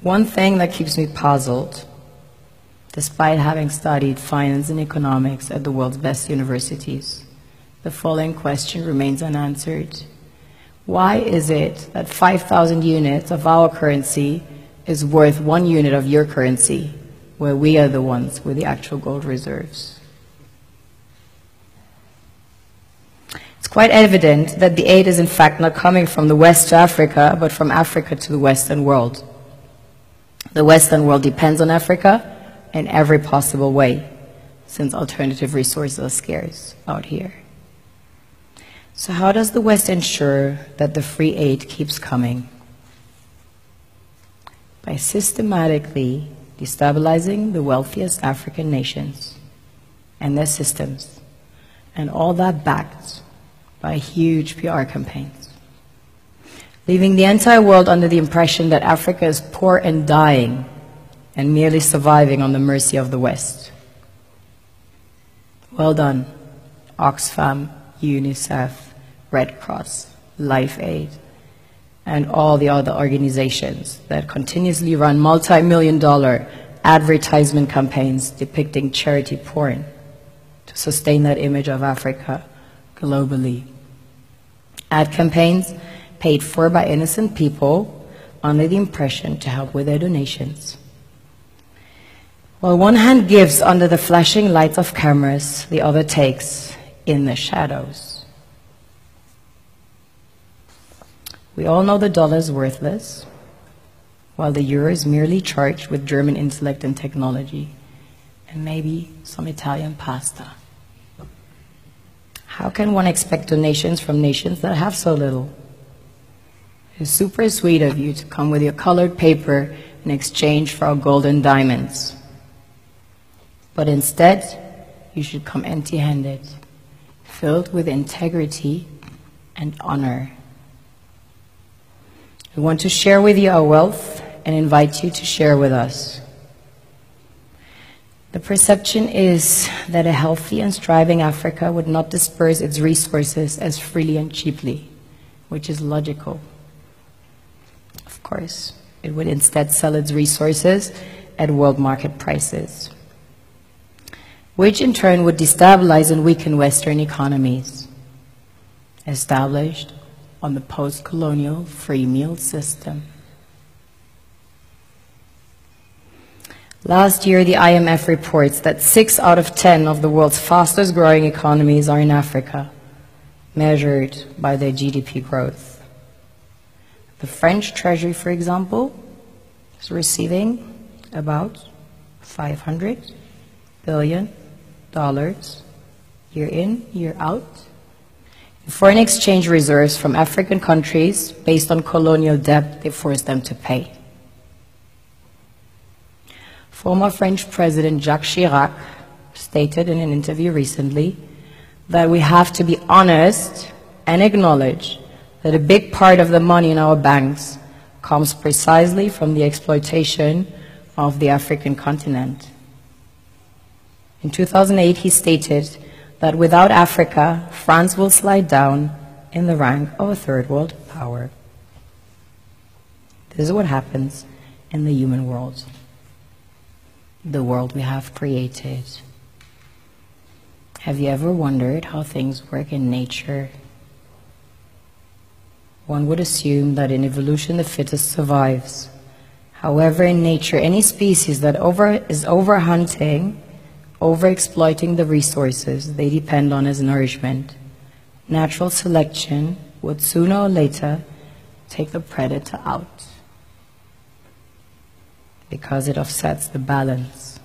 One thing that keeps me puzzled, despite having studied finance and economics at the world's best universities, the following question remains unanswered. Why is it that 5,000 units of our currency is worth 1 unit of your currency, where we are the ones with the actual gold reserves? It's quite evident that the aid is in fact not coming from the West to Africa, but from Africa to the Western world. The Western world depends on Africa in every possible way, since alternative resources are scarce out here. So how does the West ensure that the free aid keeps coming? By systematically destabilizing the wealthiest African nations and their systems, and all that backed by huge PR campaigns, leaving the entire world under the impression that Africa is poor and dying and merely surviving on the mercy of the West. Well done, Oxfam, UNICEF, Red Cross, Life Aid, and all the other organizations that continuously run multi-million-dollar advertisement campaigns depicting charity porn to sustain that image of Africa globally. Ad campaigns paid for by innocent people under the impression to help with their donations. While one hand gives under the flashing lights of cameras, the other takes in the shadows. We all know the dollar is worthless, while the euro is merely charged with German intellect and technology, and maybe some Italian pasta. How can one expect donations from nations that have so little? It's super sweet of you to come with your colored paper in exchange for our gold and diamonds. But instead, you should come empty-handed, filled with integrity and honor. We want to share with you our wealth and invite you to share with us. The perception is that a healthy and striving Africa would not disperse its resources as freely and cheaply, which is logical. Of course, it would instead sell its resources at world market prices, which in turn would destabilize and weaken Western economies, established on the post-colonial free meal system. Last year, the IMF reports that 6 out of 10 of the world's fastest growing economies are in Africa, measured by their GDP growth. The French Treasury, for example, is receiving about $500 billion year in, year out, in foreign exchange reserves from African countries based on colonial debt they forced them to pay. Former French President Jacques Chirac stated in an interview recently that we have to be honest and acknowledge that a big part of the money in our banks comes precisely from the exploitation of the African continent. In 2008, he stated that without Africa, France will slide down in the rank of a third world power. This is what happens in the human world, the world we have created. Have you ever wondered how things work in nature? One would assume that in evolution the fittest survives. However, in nature, any species that is overhunting, overexploiting the resources they depend on as nourishment, natural selection would sooner or later take the predator out, because it offsets the balance.